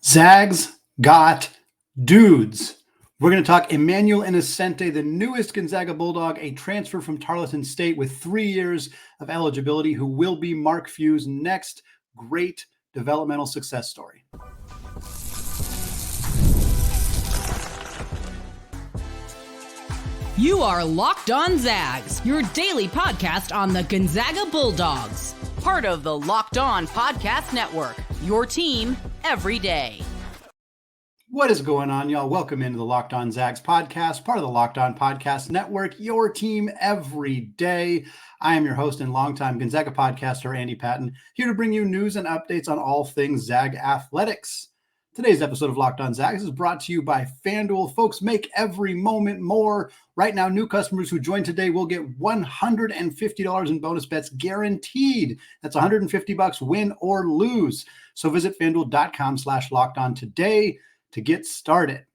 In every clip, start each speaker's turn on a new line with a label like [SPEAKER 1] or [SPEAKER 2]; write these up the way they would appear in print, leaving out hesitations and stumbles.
[SPEAKER 1] Zags got dudes. We're going to talk Emmanuel Innocenti, the newest Gonzaga Bulldog, a transfer from Tarleton State with 3 years of eligibility, who will be Mark Few's next great developmental success story.
[SPEAKER 2] You are Locked On Zags, your daily podcast on the Gonzaga Bulldogs. Part of the Locked On Podcast Network, your team every day.
[SPEAKER 1] What is going on, y'all? Welcome into the Locked On Zags podcast, part of the Locked On Podcast Network, your team every day. I am your host and longtime Gonzaga podcaster, Andy Patton, here to bring you news and updates on all things Zag athletics. Today's episode of Locked On Zags is brought to you by FanDuel. Folks, make every moment more. Right now, new customers who join today will get $150 in bonus bets guaranteed. That's $150 win or lose. So visit FanDuel.com/lockedon today to get started.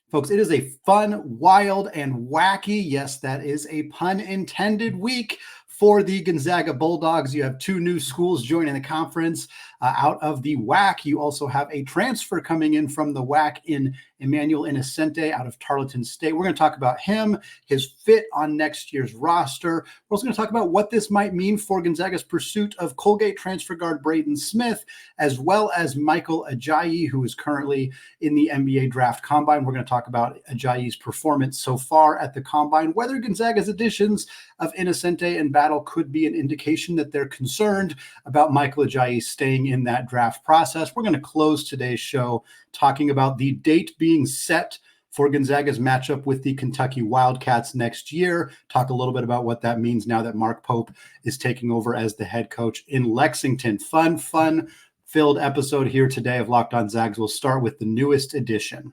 [SPEAKER 1] Folks, it is a fun, wild, and wacky, yes, that is a pun intended, week for the Gonzaga Bulldogs. You have two new schools joining the conference out of the WAC. You also have a transfer coming in from the WAC in Emmanuel Innocenti out of Tarleton State. We're going to talk about him, his fit on next year's roster. We're also going to talk about what this might mean for Gonzaga's pursuit of Colgate transfer guard Braden Smith, as well as Michael Ajayi, who is currently in the NBA draft combine. We're going to talk about Ajayi's performance so far at the combine, whether Gonzaga's additions of Innocenti and Battle could be an indication that they're concerned about Michael Ajayi staying in that draft process. We're going to close today's show talking about the date being set for Gonzaga's matchup with the Kentucky Wildcats next year. Talk a little bit about what that means now that Mark Pope is taking over as the head coach in Lexington. Fun-filled episode here today of Locked On Zags. We'll start with the newest edition.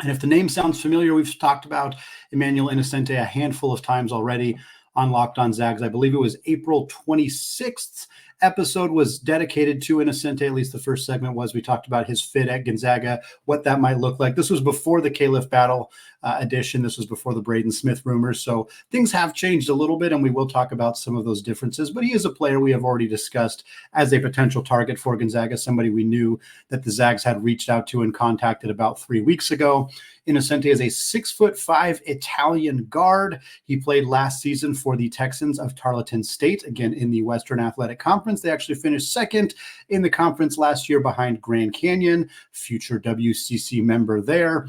[SPEAKER 1] And if the name sounds familiar, we've talked about Emmanuel Innocenti a handful of times already on Locked On Zags. I believe it was April 26th episode was dedicated to Innocenti. At least the first segment was. We talked about his fit at Gonzaga, what that might look like. This was before the Khalif Battle edition. This was before the Braden Smith rumors. So things have changed a little bit, and we will talk about some of those differences. But he is a player we have already discussed as a potential target for Gonzaga, somebody we knew that the Zags had reached out to and contacted about 3 weeks ago. Innocenti is a 6'5" Italian guard. He played last season for the Texans of Tarleton State, again in the Western Athletic Conference. They actually finished second in the conference last year behind Grand Canyon, future WCC member there.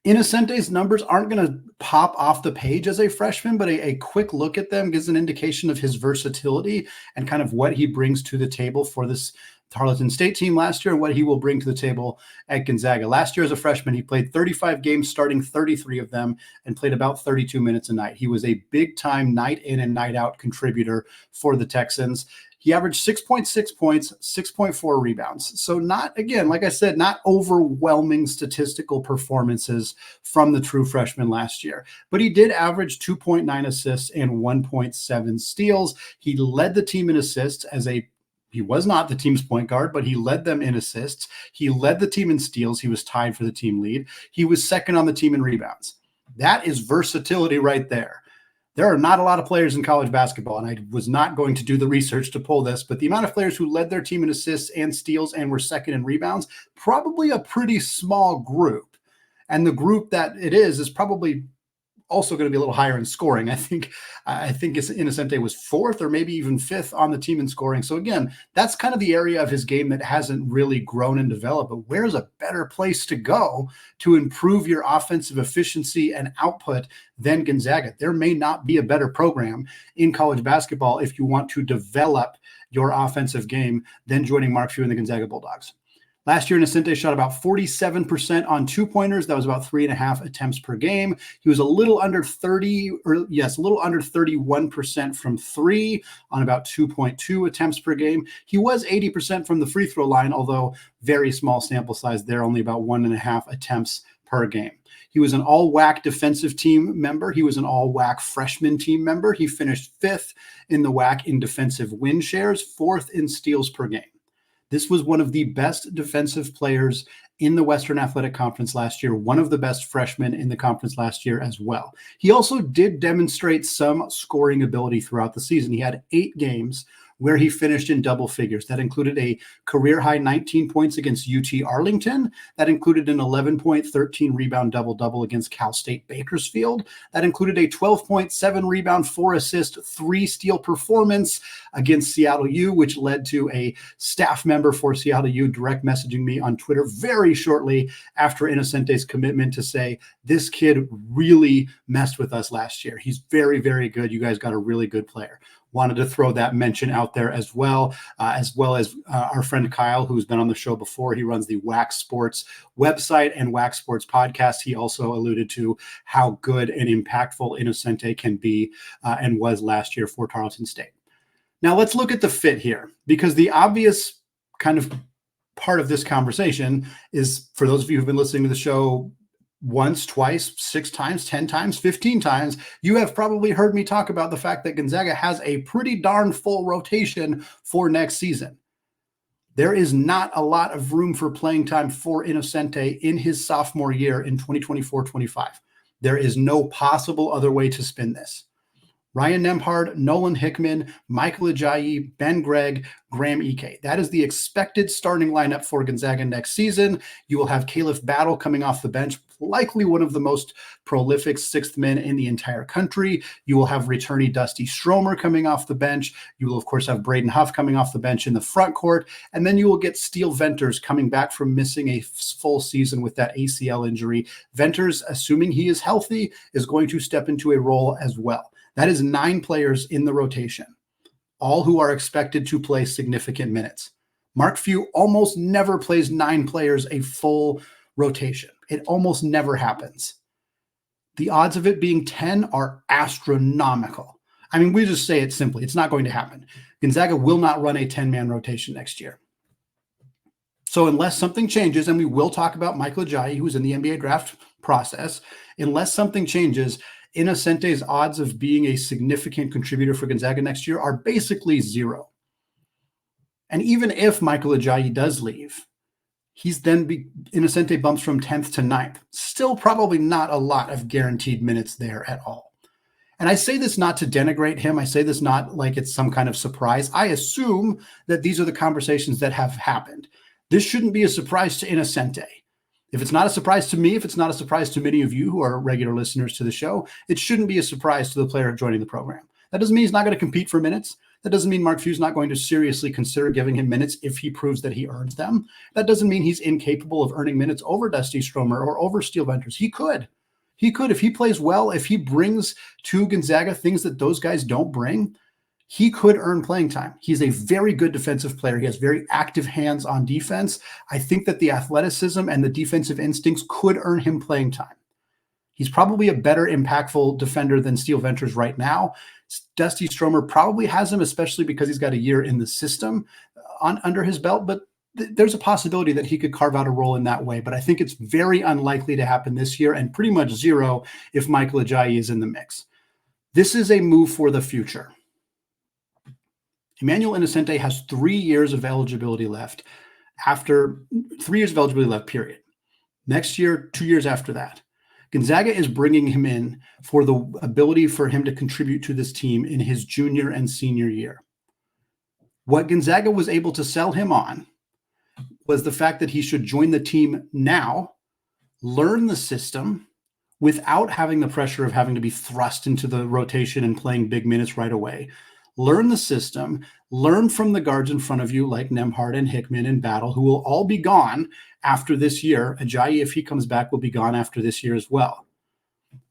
[SPEAKER 1] Innocenti's numbers aren't going to pop off the page as a freshman, but a quick look at them gives an indication of his versatility and kind of what he brings to the table for this Tarleton State team last year and what he will bring to the table at Gonzaga. Last year as a freshman, he played 35 games, starting 33 of them, and played about 32 minutes a night. He was a big-time night in and night out contributor for the Texans. He averaged 6.6 points, 6.4 rebounds. So not, again, like I said, not overwhelming statistical performances from the true freshman last year. But he did average 2.9 assists and 1.7 steals. He led the team in assists he was not the team's point guard, but he led them in assists. He led the team in steals. He was tied for the team lead. He was second on the team in rebounds. That is versatility right there. There are not a lot of players in college basketball, and I was not going to do the research to pull this, but the amount of players who led their team in assists and steals and were second in rebounds, probably a pretty small group. And the group that it is probably also going to be a little higher in scoring. I think Innocenti was fourth or maybe even fifth on the team in scoring. So again, that's kind of the area of his game that hasn't really grown and developed. But where's a better place to go to improve your offensive efficiency and output than Gonzaga? There may not be a better program in college basketball if you want to develop your offensive game than joining Mark Few and the Gonzaga Bulldogs. Last year, Innocenti shot about 47% on two-pointers. That was about 3.5 attempts per game. He was a little under 31% from three on about 2.2 attempts per game. He was 80% from the free throw line, although very small sample size there, only about 1.5 attempts per game. He was an all-WAC defensive team member. He was an all-WAC freshman team member. He finished fifth in the WAC in defensive win shares, fourth in steals per game. This was one of the best defensive players in the Western Athletic Conference last year, one of the best freshmen in the conference last year as well. He also did demonstrate some scoring ability throughout the season. He had 8 games where he finished in double figures. That included a career-high 19 points against UT Arlington. That included an 11-point, 13-rebound double-double against Cal State Bakersfield. That included a 12.7 rebound, 4-assist, 3-steal performance against Seattle U, which led to a staff member for Seattle U direct messaging me on Twitter very shortly after Innocenti's commitment to say, this kid really messed with us last year. He's very, very good. You guys got a really good player. Wanted to throw that mention out there as well as our friend Kyle, who's been on the show before. He runs the WAC Sports website and WAC Sports podcast. He also alluded to how good and impactful Innocenti can be and was last year for Tarleton State. Now let's look at the fit here, because the obvious kind of part of this conversation is, for those of you who've been listening to the show once, twice, 6 times, 10 times, 15 times, you have probably heard me talk about the fact that Gonzaga has a pretty darn full rotation for next season. There is not a lot of room for playing time for Innocenti in his sophomore year in 2024-25. There is no possible other way to spin this. Ryan Nembhard, Nolan Hickman, Michael Ajayi, Ben Gregg, Graham Ike. That is the expected starting lineup for Gonzaga next season. You will have Khalif Battle coming off the bench, likely one of the most prolific sixth men in the entire country. You will have returnee Dusty Stromer coming off the bench. You will, of course, have Braden Huff coming off the bench in the front court. And then you will get Steele Venters coming back from missing a full season with that ACL injury. Venters, assuming he is healthy, is going to step into a role as well. That is 9 players in the rotation, all who are expected to play significant minutes. Mark Few almost never plays 9 players a full rotation. It almost never happens. The odds of it being 10 are astronomical. I mean, we just say it simply. It's not going to happen. Gonzaga will not run a 10-man rotation next year. So unless something changes, and we will talk about Michael Ajayi, who's in the NBA draft process, unless something changes, Innocenti's odds of being a significant contributor for Gonzaga next year are basically 0. And even if Michael Ajayi does leave, Innocenti bumps from 10th to 9th. Still probably not a lot of guaranteed minutes there at all. And I say this not to denigrate him. I say this not like it's some kind of surprise. I assume that these are the conversations that have happened. This shouldn't be a surprise to Innocenti. If it's not a surprise to me, if it's not a surprise to many of you who are regular listeners to the show, it shouldn't be a surprise to the player joining the program. That doesn't mean he's not going to compete for minutes. That doesn't mean Mark Few's not going to seriously consider giving him minutes if he proves that he earns them. That doesn't mean he's incapable of earning minutes over Dusty Stromer or over Steele Venters. He could. If he plays well, if he brings to Gonzaga things that those guys don't bring, he could earn playing time. He's a very good defensive player. He has very active hands on defense. I think that the athleticism and the defensive instincts could earn him playing time. He's probably a better impactful defender than Steele Venters right now. Dusty Stromer probably has him, especially because he's got a year in the system under his belt, but there's a possibility that he could carve out a role in that way. But I think it's very unlikely to happen this year, and pretty much 0 if Michael Ajayi is in the mix. This is a move for the future. Emmanuel Innocenti has 3 years of eligibility left. After 3 years of eligibility left, period. Next year, 2 years after that. Gonzaga is bringing him in for the ability for him to contribute to this team in his junior and senior year. What Gonzaga was able to sell him on was the fact that he should join the team now, learn the system without having the pressure of having to be thrust into the rotation and playing big minutes right away. Learn the system, learn from the guards in front of you like Nembhard and Hickman and Battle, who will all be gone after this year. Ajayi, if he comes back, will be gone after this year as well.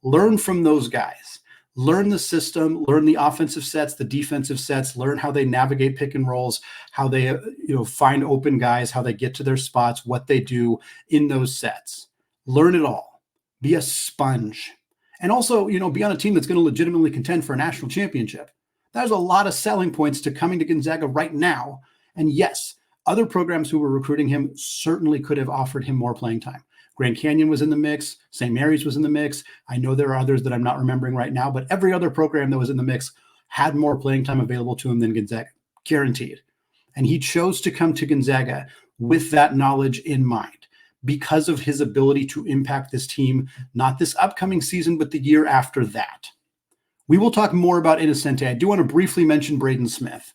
[SPEAKER 1] Learn from those guys. Learn the system, learn the offensive sets, the defensive sets, learn how they navigate pick and rolls, how they find open guys, how they get to their spots, what they do in those sets. Learn it all. Be a sponge. And also, be on a team that's going to legitimately contend for a national championship. There's a lot of selling points to coming to Gonzaga right now. And yes, other programs who were recruiting him certainly could have offered him more playing time. Grand Canyon was in the mix. St. Mary's was in the mix. I know there are others that I'm not remembering right now, but every other program that was in the mix had more playing time available to him than Gonzaga, guaranteed. And he chose to come to Gonzaga with that knowledge in mind because of his ability to impact this team, not this upcoming season, but the year after that. We will talk more about Innocenti. I do want to briefly mention Braden Smith.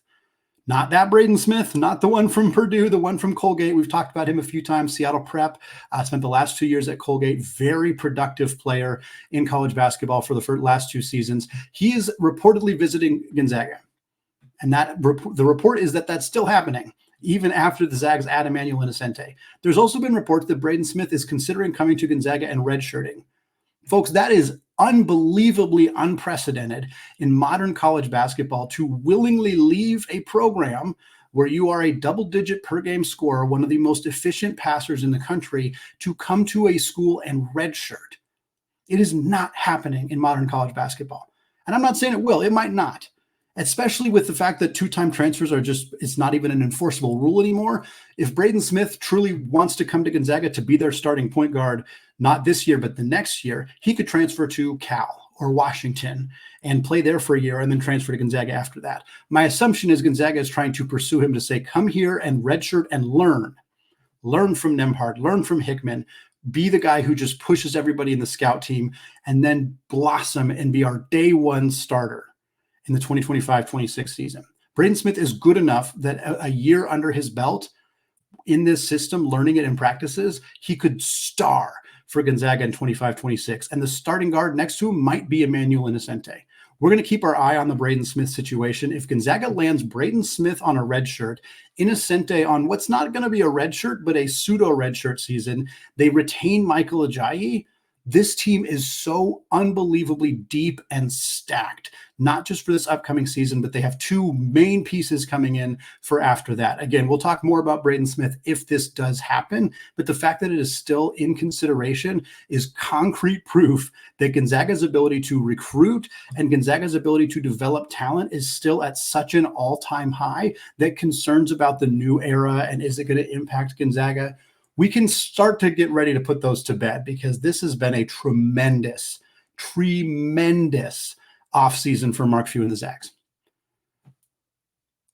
[SPEAKER 1] Not that Braden Smith, not the one from Purdue, the one from Colgate. We've talked about him a few times. Seattle Prep, spent the last 2 years at Colgate. Very productive player in college basketball for the last 2 seasons. He is reportedly visiting Gonzaga. And the report is that that's still happening, even after the Zags add Emmanuel Innocenti. There's also been reports that Braden Smith is considering coming to Gonzaga and redshirting. Folks, that is unbelievably unprecedented in modern college basketball, to willingly leave a program where you are a double-digit per-game scorer, one of the most efficient passers in the country, to come to a school and redshirt. It is not happening in modern college basketball. And I'm not saying it will. It might not, especially with the fact that two-time transfers are it's not even an enforceable rule anymore. If Braden Smith truly wants to come to Gonzaga to be their starting point guard, not this year, but the next year, he could transfer to Cal or Washington and play there for a year and then transfer to Gonzaga after that. My assumption is Gonzaga is trying to pursue him to say, come here and redshirt and learn. Learn from Nembhard, learn from Hickman, be the guy who just pushes everybody in the scout team, and then blossom and be our day one starter in the 2025-26 season. Braden Smith is good enough that a year under his belt in this system, learning it in practices, he could star for Gonzaga in 25-26. And the starting guard next to him might be Emmanuel Innocenti. We're going to keep our eye on the Braden Smith situation. If Gonzaga lands Braden Smith on a red shirt, Innocenti on what's not going to be a red shirt, but a pseudo red shirt season, they retain Michael Ajayi. This team is so unbelievably deep and stacked, not just for this upcoming season, but they have 2 main pieces coming in for after that. Again, we'll talk more about Braden Smith if this does happen, but the fact that it is still in consideration is concrete proof that Gonzaga's ability to recruit and Gonzaga's ability to develop talent is still at such an all-time high that concerns about the new era and is it going to impact Gonzaga, we can start to get ready to put those to bed, because this has been a tremendous offseason for Mark Few and the Zags.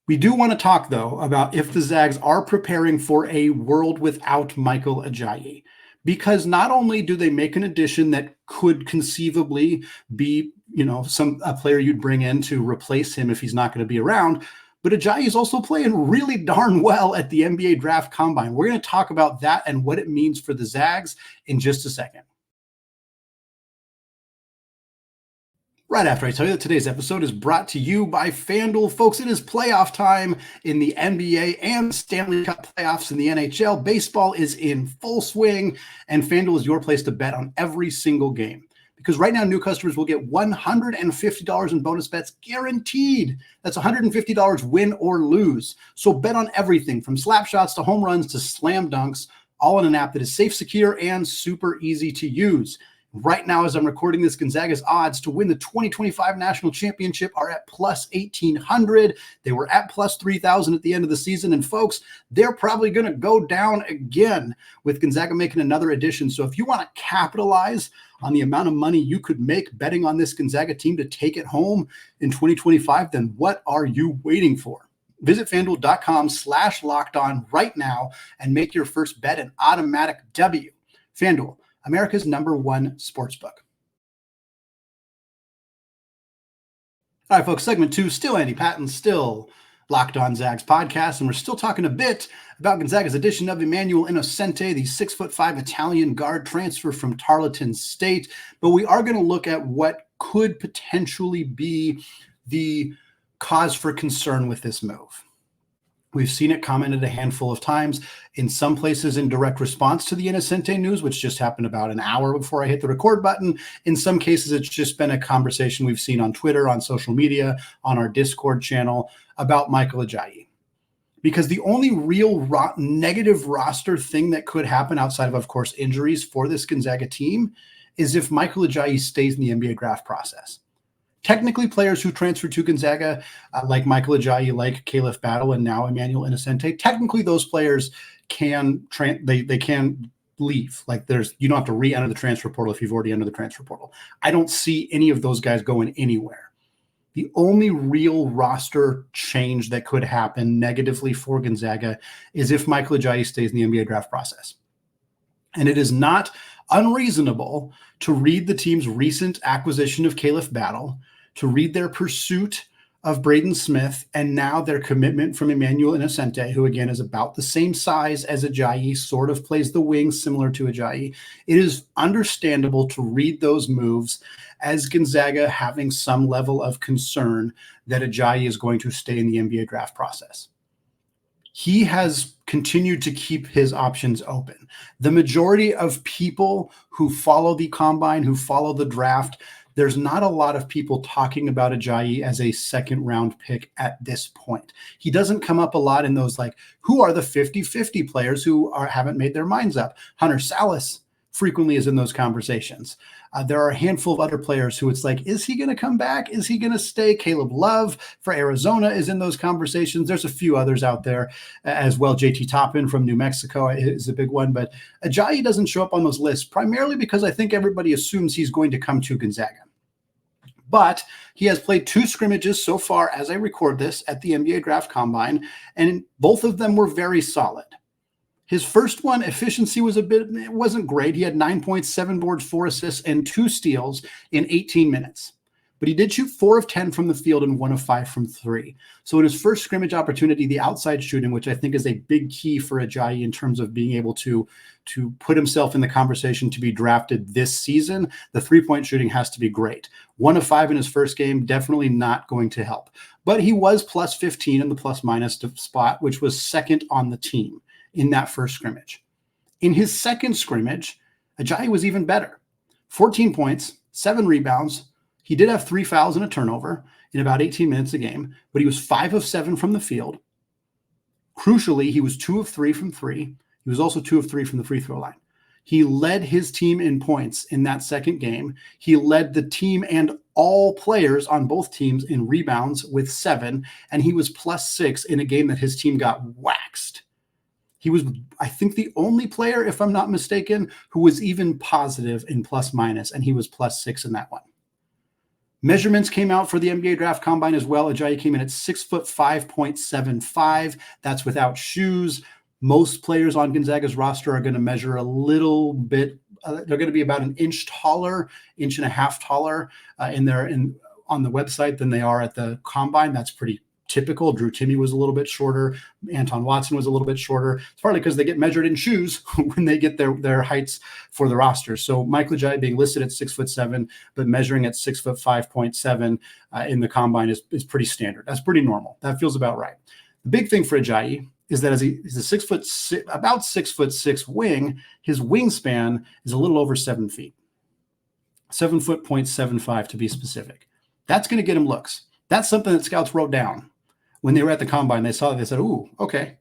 [SPEAKER 1] We do want to talk, though, about if the Zags are preparing for a world without Michael Ajayi, because not only do they make an addition that could conceivably be, a player you'd bring in to replace him if he's not going to be around, but Ajayi is also playing really darn well at the NBA Draft Combine. We're going to talk about that and what it means for the Zags in just a second. Right after I tell you that today's episode is brought to you by FanDuel. Folks, it is playoff time in the NBA and Stanley Cup playoffs in the NHL. Baseball is in full swing, and FanDuel is your place to bet on every single game. Because right now, new customers will get $150 in bonus bets guaranteed. That's $150 win or lose. So bet on everything from slap shots to home runs to slam dunks, all in an app that is safe, secure, and super easy to use. Right now, as I'm recording this, Gonzaga's odds to win the 2025 National Championship are at plus 1,800. They were at plus 3,000 at the end of the season. And folks, they're probably going to go down again with Gonzaga making another addition. So if you want to capitalize on the amount of money you could make betting on this Gonzaga team to take it home in 2025, then what are you waiting for? Visit FanDuel.com/lockedon right now and make your first bet an automatic W. FanDuel, America's #1 sportsbook. All right, folks, segment 2, still Andy Patton, still Locked On Zags podcast, and we're still talking a bit about Gonzaga's addition of Emmanuel Innocenti, the 6'5" Italian guard transfer from Tarleton State. But we are going to look at what could potentially be the cause for concern with this move. We've seen it commented a handful of times, in some places in direct response to the Innocenti news, which just happened about an hour before I hit the record button. In some cases, it's just been a conversation we've seen on Twitter, on social media, on our Discord channel about Michael Ajayi. Because the only real negative roster thing that could happen outside of course, injuries for this Gonzaga team is if Michael Ajayi stays in the NBA draft process. Technically, players who transfer to Gonzaga, like Michael Ajayi, like Khalif Battle, and now Emmanuel Innocenti, technically those players can they can leave. Like you don't have to re-enter the transfer portal if you've already entered the transfer portal. I don't see any of those guys going anywhere. The only real roster change that could happen negatively for Gonzaga is if Michael Ajayi stays in the NBA draft process. And it is not unreasonable to read the team's recent acquisition of Khalif Battle, to read their pursuit of Braden Smith, and now their commitment from Emmanuel Innocenti, who again is about the same size as Ajayi, sort of plays the wing similar to Ajayi, it is understandable to read those moves as Gonzaga having some level of concern that Ajayi is going to stay in the NBA draft process. He has continued to keep his options open. The majority of people who follow the combine, who follow the draft, there's not a lot of people talking about Ajayi as a second round pick at this point. He doesn't come up a lot in those, like, who are the 50-50 players who haven't made their minds up? Hunter Salas frequently is in those conversations. There are a handful of other players who it's like, is he going to come back? Is he going to stay? Caleb Love for Arizona is in those conversations. There's a few others out there as well. JT Toppin from New Mexico is a big one, but Ajayi doesn't show up on those lists primarily because I think everybody assumes he's going to come to Gonzaga. But he has played 2 scrimmages so far as I record this at the NBA Draft Combine, and both of them were very solid. His first one, efficiency it wasn't great. He had 9 points, 7 boards, 4 assists, and 2 steals in 18 minutes. But he did shoot 4 of 10 from the field and 1 of 5 from 3. So in his first scrimmage opportunity, the outside shooting, which I think is a big key for Ajayi in terms of being able to put himself in the conversation to be drafted this season, the 3-point shooting has to be great. 1 of 5 in his first game, definitely not going to help. But he was plus 15 in the plus minus spot, which was second on the team in that first scrimmage. In his second scrimmage, Ajayi was even better. 14 points, 7 rebounds. He did have 3 fouls and a turnover in about 18 minutes a game, but he was 5 of 7 from the field. Crucially, he was 2 of 3 from 3. He was also 2 of 3 from the free throw line. He led his team in points in that second game. He led the team and all players on both teams in rebounds with 7, and he was plus 6 in a game that his team got waxed. He was, I think, the only player, if I'm not mistaken, who was even positive in plus minus, and he was plus 6 in that one. Measurements came out for the NBA Draft Combine as well. Ajayi came in at 6'5.75". That's without shoes. Most players on Gonzaga's roster are going to measure a little bit. They're going to be about an inch taller, inch and a half taller on the website than they are at the combine. That's pretty typical. Drew Timme was a little bit shorter. Anton Watson was a little bit shorter. It's partly because they get measured in shoes when they get their heights for the roster. So Michael Ajayi being listed at 6'7", but measuring at 6'5.7" in the combine is pretty standard. That's pretty normal. That feels about right. The big thing for Ajayi is that as he's a about 6'6" wing, his wingspan is a little over 7 feet. 7'0.75" to be specific. That's going to get him looks. That's something that scouts wrote down. When they were at the combine, they saw that, they said, ooh, okay.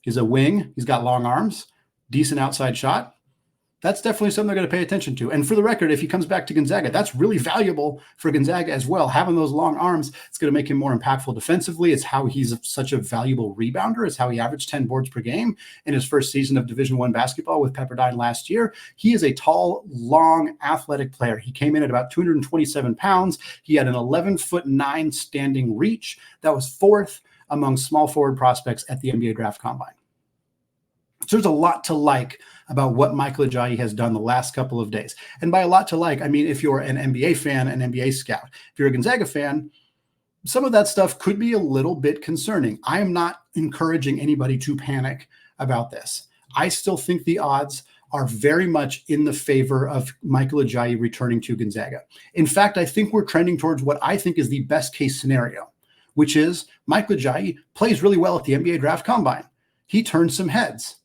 [SPEAKER 1] He's a wing. He's got long arms, decent outside shot. That's definitely something they're going to pay attention to. And for the record, if he comes back to Gonzaga, that's really valuable for Gonzaga as well. Having those long arms, it's going to make him more impactful defensively. It's how he's such a valuable rebounder. It's how he averaged 10 boards per game in his first season of Division I basketball with Pepperdine last year. He is a tall, long, athletic player. He came in at about 227 pounds. He had an 11'9" standing reach. That was 4th among small forward prospects at the NBA Draft Combine. So there's a lot to like about what Michael Ajayi has done the last couple of days. And by a lot to like, I mean, if you're an NBA fan, an NBA scout, if you're a Gonzaga fan, some of that stuff could be a little bit concerning. I am not encouraging anybody to panic about this. I still think the odds are very much in the favor of Michael Ajayi returning to Gonzaga. In fact, I think we're trending towards what I think is the best case scenario, which is Michael Ajayi plays really well at the NBA Draft Combine. He turns some heads.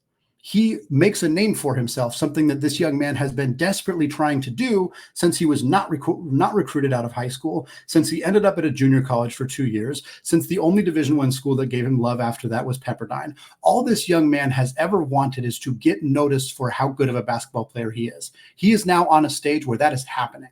[SPEAKER 1] He makes a name for himself, something that this young man has been desperately trying to do since he was not recruited out of high school, since he ended up at a junior college for 2 years, since the only Division I school that gave him love after that was Pepperdine. All this young man has ever wanted is to get noticed for how good of a basketball player he is. He is now on a stage where that is happening.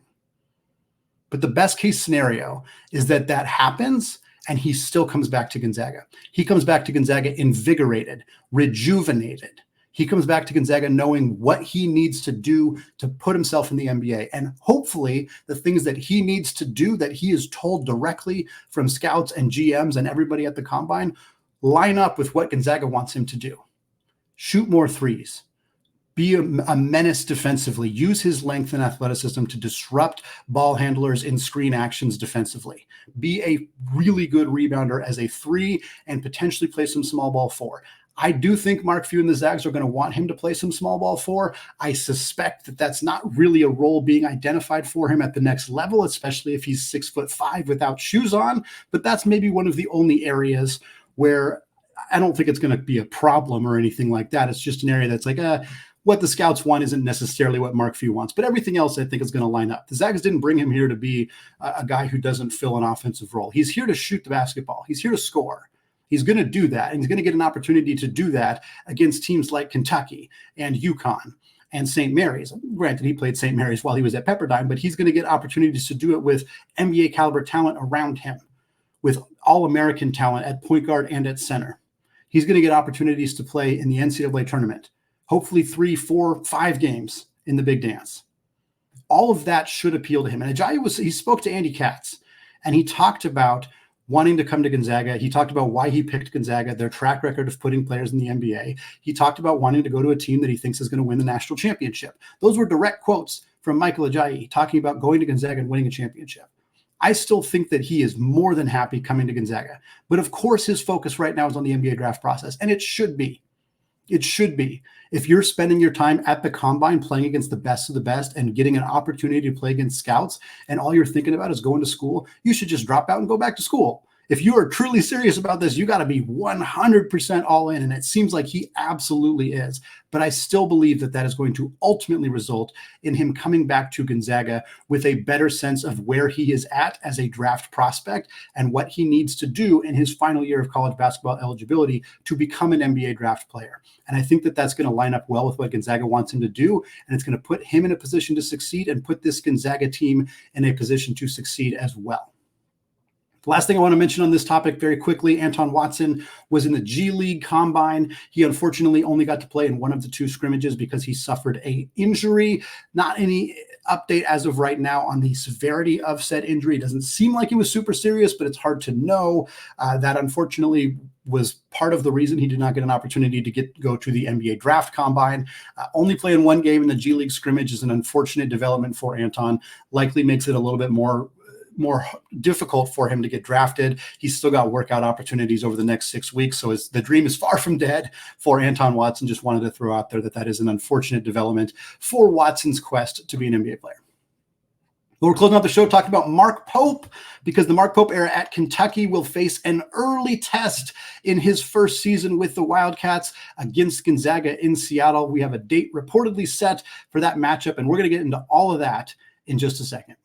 [SPEAKER 1] But the best case scenario is that happens and he still comes back to Gonzaga. He comes back to Gonzaga invigorated, rejuvenated. He comes back to Gonzaga knowing what he needs to do to put himself in the NBA. And hopefully the things that he needs to do that he is told directly from scouts and GMs and everybody at the combine line up with what Gonzaga wants him to do. Shoot more threes. be a menace defensively, use his length and athleticism to disrupt ball handlers in screen actions defensively, be a really good rebounder as a 3 and potentially play some small ball 4. I do think Mark Few and the Zags are going to want him to play some small ball 4. I suspect that that's not really a role being identified for him at the next level, especially if he's 6'5" without shoes on. But that's maybe one of the only areas where I don't think it's going to be a problem or anything like that. It's just an area that's like, what the scouts want isn't necessarily what Mark Few wants, but everything else I think is going to line up. The Zags didn't bring him here to be a guy who doesn't fill an offensive role. He's here to shoot the basketball. He's here to score. He's going to do that, and he's going to get an opportunity to do that against teams like Kentucky and UConn and St. Mary's. Granted, he played St. Mary's while he was at Pepperdine, but he's going to get opportunities to do it with NBA caliber talent around him, with all-American talent at point guard and at center. He's going to get opportunities to play in the NCAA tournament, hopefully 3, 4, 5 games in the big dance. All of that should appeal to him. And Ajayi he spoke to Andy Catz, and he talked about wanting to come to Gonzaga. He talked about why he picked Gonzaga, their track record of putting players in the NBA. He talked about wanting to go to a team that he thinks is going to win the national championship. Those were direct quotes from Michael Ajayi talking about going to Gonzaga and winning a championship. I still think that he is more than happy coming to Gonzaga. But of course, his focus right now is on the NBA draft process, and it should be. It should be. If you're spending your time at the combine playing against the best of the best and getting an opportunity to play against scouts, and all you're thinking about is going to school, you should just drop out and go back to school. If you are truly serious about this, you got to be 100% all in. And it seems like he absolutely is. But I still believe that that is going to ultimately result in him coming back to Gonzaga with a better sense of where he is at as a draft prospect and what he needs to do in his final year of college basketball eligibility to become an NBA draft player. And I think that that's going to line up well with what Gonzaga wants him to do. And it's going to put him in a position to succeed and put this Gonzaga team in a position to succeed as well. The last thing I want to mention on this topic very quickly, Anton Watson was in the G League Combine. He unfortunately only got to play in one of the 2 scrimmages because he suffered an injury. Not any update as of right now on the severity of said injury. It doesn't seem like it was super serious, but it's hard to know. That unfortunately was part of the reason he did not get an opportunity to go to the NBA Draft Combine. Only playing 1 game in the G League scrimmage is an unfortunate development for Anton. Likely makes it a little bit more difficult for him to get drafted. He's still got workout opportunities over the next 6 weeks. So the dream is far from dead for Anton Watson. Just wanted to throw out there that is an unfortunate development for Watson's quest to be an NBA player. Well, we're closing out the show talking about Mark Pope, because the Mark Pope era at Kentucky will face an early test in his first season with the Wildcats against Gonzaga in Seattle. We have a date reportedly set for that matchup, and we're going to get into all of that in just a second.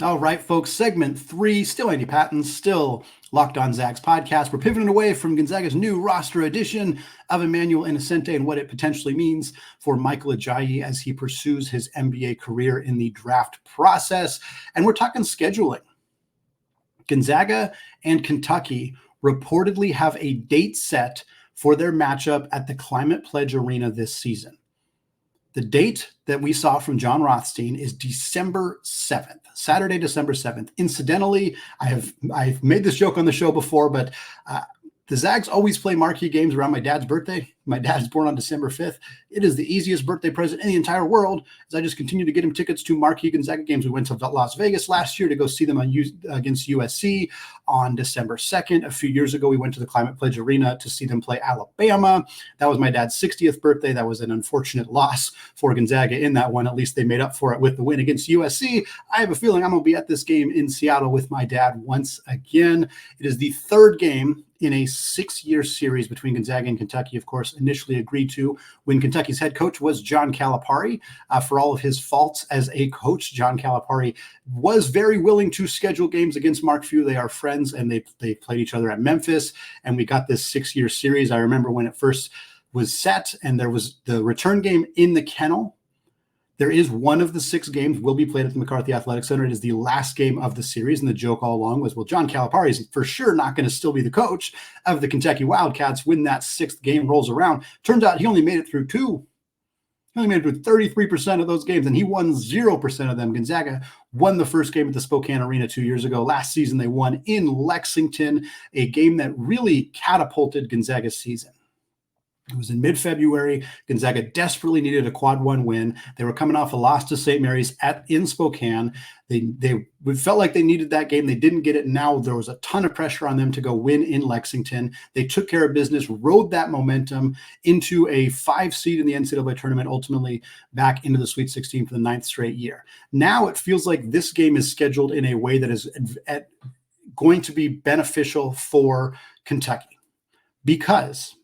[SPEAKER 1] All right, folks, segment 3, still Andy Patton, still Locked On Zags podcast. We're pivoting away from Gonzaga's new roster edition of Emmanuel Innocenti and what it potentially means for Michael Ajayi as he pursues his NBA career in the draft process. And we're talking scheduling. Gonzaga and Kentucky reportedly have a date set for their matchup at the Climate Pledge Arena this season. The date that we saw from John Rothstein is December 7th, Saturday, December 7th. Incidentally, I've made this joke on the show before, but the Zags always play marquee games around my dad's birthday. My dad's born on December 5th. It is the easiest birthday present in the entire world, as I just continue to get him tickets to marquee Gonzaga games. We went to Las Vegas last year to go see them against USC on December 2nd. A few years ago, we went to the Climate Pledge Arena to see them play Alabama. That was my dad's 60th birthday. That was an unfortunate loss for Gonzaga in that one. At least they made up for it with the win against USC. I have a feeling I'm going to be at this game in Seattle with my dad once again. It is the 3rd game in a 6-year series between Gonzaga and Kentucky, of course, initially agreed to when Kentucky's head coach was John Calipari. For all of his faults as a coach, John Calipari was very willing to schedule games against Mark Few. They are friends, and they played each other at Memphis, and we got this 6-year series. I remember when it first was set, and there was the return game in the Kennel. There is one of the 6 games will be played at the McCarthy Athletic Center. It is the last game of the series. And the joke all along was, well, John Calipari is for sure not going to still be the coach of the Kentucky Wildcats when that 6th game rolls around. Turns out he only made it through 2. He only made it to 33% of those games, and he won 0% of them. Gonzaga won the first game at the Spokane Arena 2 years ago. Last season, they won in Lexington, a game that really catapulted Gonzaga's season. It was in mid-February. Gonzaga desperately needed a quad one win. They were coming off a loss to St. Mary's in Spokane. They felt like they needed that game. They didn't get it. Now there was a ton of pressure on them to go win in Lexington. They took care of business, rode that momentum into a 5 seed in the NCAA tournament, ultimately back into the Sweet 16 for the 9th straight year. Now it feels like this game is scheduled in a way that is going to be beneficial for Kentucky, because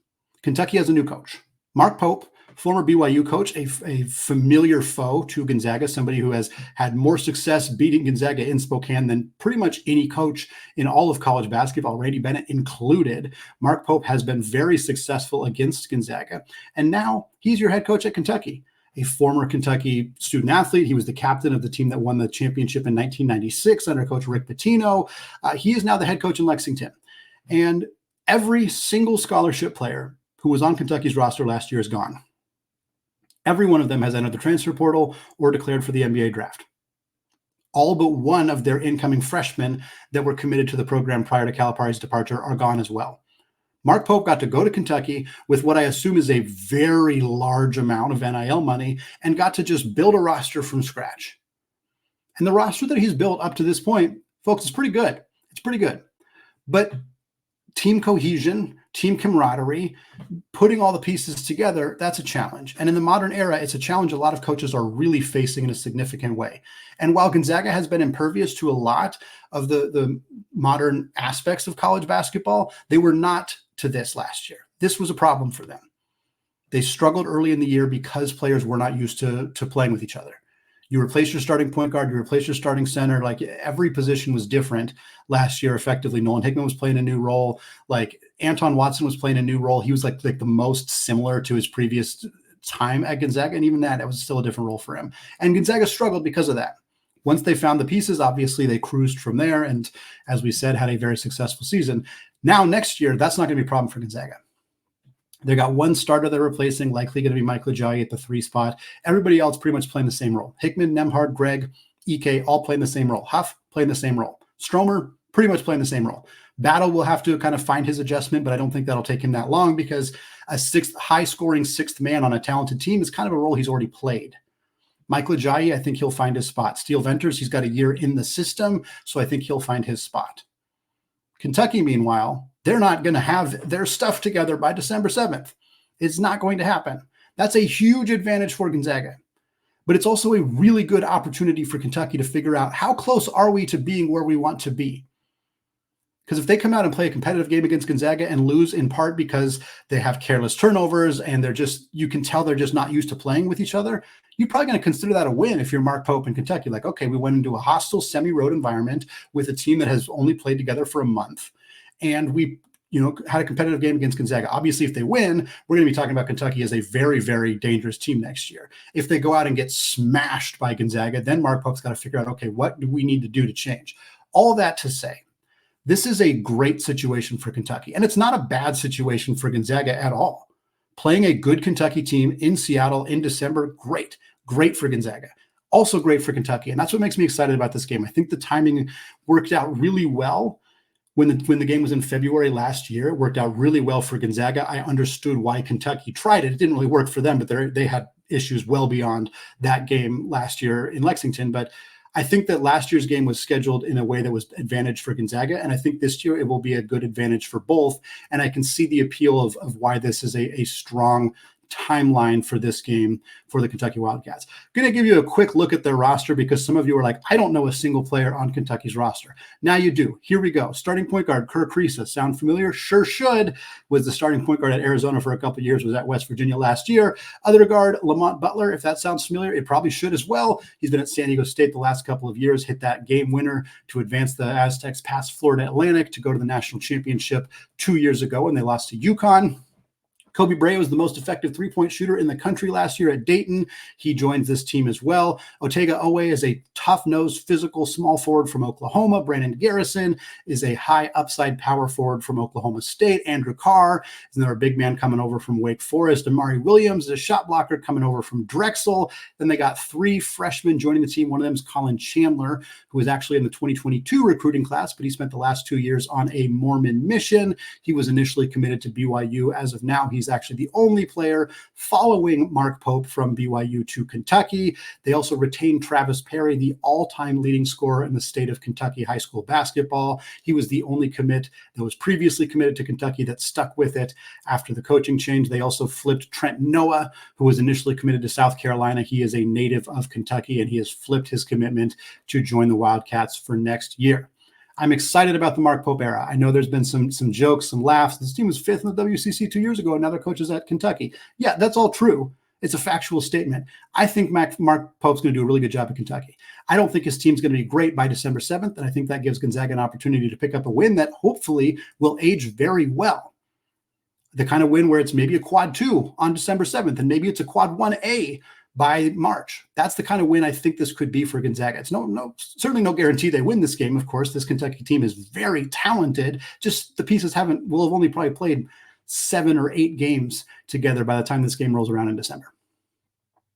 [SPEAKER 1] Kentucky has a new coach. Mark Pope, former BYU coach, a familiar foe to Gonzaga, somebody who has had more success beating Gonzaga in Spokane than pretty much any coach in all of college basketball, Randy Bennett included. Mark Pope has been very successful against Gonzaga, and now he's your head coach at Kentucky, a former Kentucky student athlete. He was the captain of the team that won the championship in 1996 under Coach Rick Pitino. He is now the head coach in Lexington, and every single scholarship player who was on Kentucky's roster last year is gone. Every one of them has entered the transfer portal or declared for the NBA draft. All but one of their incoming freshmen that were committed to the program prior to Calipari's departure are gone as well. Mark Pope got to go to Kentucky with what I assume is a very large amount of NIL money and got to just build a roster from scratch. And the roster that he's built up to this point, folks, is pretty good. It's pretty good. But team cohesion, team camaraderie, putting all the pieces together, that's a challenge. And in the modern era, it's a challenge a lot of coaches are really facing in a significant way. And while Gonzaga has been impervious to a lot of the modern aspects of college basketball, they were not to this last year. This was a problem for them. They struggled early in the year because players were not used to playing with each other. You replace your starting point guard, you replace your starting center. Like, every position was different last year. Effectively, Nolan Hickman was playing a new role. Like, Anton Watson was playing a new role. He was like the most similar to his previous time at Gonzaga. And even that was still a different role for him. And Gonzaga struggled because of that. Once they found the pieces, obviously they cruised from there. And as we said, had a very successful season. Now, next year, that's not going to be a problem for Gonzaga. They got one starter they're replacing, likely going to be Michael Ajayi at the 3 spot. Everybody else pretty much playing the same role. Hickman, Nembhard, Gregg, Ike, all playing the same role. Huff playing the same role. Stromer pretty much playing the same role. Battle will have to kind of find his adjustment, but I don't think that'll take him that long, because a high-scoring sixth man on a talented team is kind of a role he's already played. Michael Ajayi, I think he'll find his spot. Steele Venters, he's got a year in the system, so I think he'll find his spot. Kentucky, meanwhile, they're not going to have their stuff together by December 7th. It's not going to happen. That's a huge advantage for Gonzaga. But it's also a really good opportunity for Kentucky to figure out, how close are we to being where we want to be? Because if they come out and play a competitive game against Gonzaga and lose, in part because they have careless turnovers and you can tell they're just not used to playing with each other, you're probably going to consider that a win if you're Mark Pope in Kentucky. Like, okay, we went into a hostile semi-road environment with a team that has only played together for a month, and we had a competitive game against Gonzaga. Obviously, if they win, we're going to be talking about Kentucky as a very, very dangerous team next year. If they go out and get smashed by Gonzaga, then Mark Pope's got to figure out, okay, what do we need to do to change? All that to say, this is a great situation for Kentucky, and it's not a bad situation for Gonzaga at all. Playing a good Kentucky team in Seattle in December, great for Gonzaga. Also great for Kentucky, and that's what makes me excited about this game. I think the timing worked out really well. When the game was in February last year, it worked out really well for Gonzaga. I understood why Kentucky tried it. It didn't really work for them, but they had issues well beyond that game last year in Lexington. But I think that last year's game was scheduled in a way that was advantage for Gonzaga, and I think this year it will be a good advantage for both. And I can see the appeal of why this is a strong timeline for this game for the Kentucky Wildcats. Going to give you a quick look at their roster, because some of you are like, I don't know a single player on Kentucky's roster. Now you do. Here we go. Starting point guard, Kerr Kriisa. Sound familiar? Sure should. Was the starting point guard at Arizona for a couple of years, was at West Virginia last year. Other guard, Lamont Butler. If that sounds familiar, it probably should as well. He's been at San Diego State the last couple of years, hit that game winner to advance the Aztecs past Florida Atlantic to go to the national championship 2 years ago when they lost to UConn. Kobe Bray was the most effective three-point shooter in the country last year at Dayton. He joins this team as well. Otega Owe is a tough-nosed, physical small forward from Oklahoma. Brandon Garrison is a high-upside power forward from Oklahoma State. Andrew Carr is another big man coming over from Wake Forest. Amari Williams is a shot blocker coming over from Drexel. Then they got 3 freshmen joining the team. One of them is Colin Chandler, who was actually in the 2022 recruiting class, but he spent the last 2 years on a Mormon mission. He was initially committed to BYU. As of now, he's actually the only player following Mark Pope from BYU to Kentucky. They also retained Travis Perry, the all-time leading scorer in the state of Kentucky high school basketball. He was the only commit that was previously committed to Kentucky that stuck with it after the coaching change. They also flipped Trent Noah, who was initially committed to South Carolina. He is a native of Kentucky, and he has flipped his commitment to join the Wildcats for next year. I'm excited about the Mark Pope era. I know there's been some jokes, some laughs. This team was 5th in the WCC 2 years ago, and now their coach is at Kentucky. Yeah, that's all true. It's a factual statement. I think Mark Pope's going to do a really good job at Kentucky. I don't think his team's going to be great by December 7th, and I think that gives Gonzaga an opportunity to pick up a win that hopefully will age very well. The kind of win where it's maybe a quad 2 on December 7th, and maybe it's a quad 1A by March. That's the kind of win I think this could be for Gonzaga. It's certainly no guarantee they win this game. Of course, this Kentucky team is very talented. Just the pieces will have only probably played 7 or 8 games together by the time this game rolls around in December.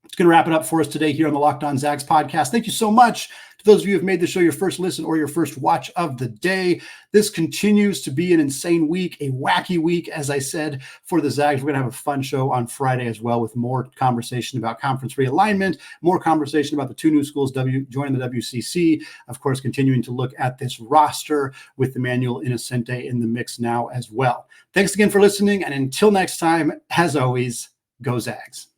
[SPEAKER 1] It's going to wrap it up for us today here on the Locked On Zags podcast. Thank you so much to those of you who have made the show your first listen or your first watch of the day. This continues to be an insane week, a wacky week, as I said, for the Zags. We're going to have a fun show on Friday as well with more conversation about conference realignment, more conversation about the 2 new schools joining the WCC. Of course, continuing to look at this roster with Emmanuel Innocenti in the mix now as well. Thanks again for listening, and until next time, as always, go Zags.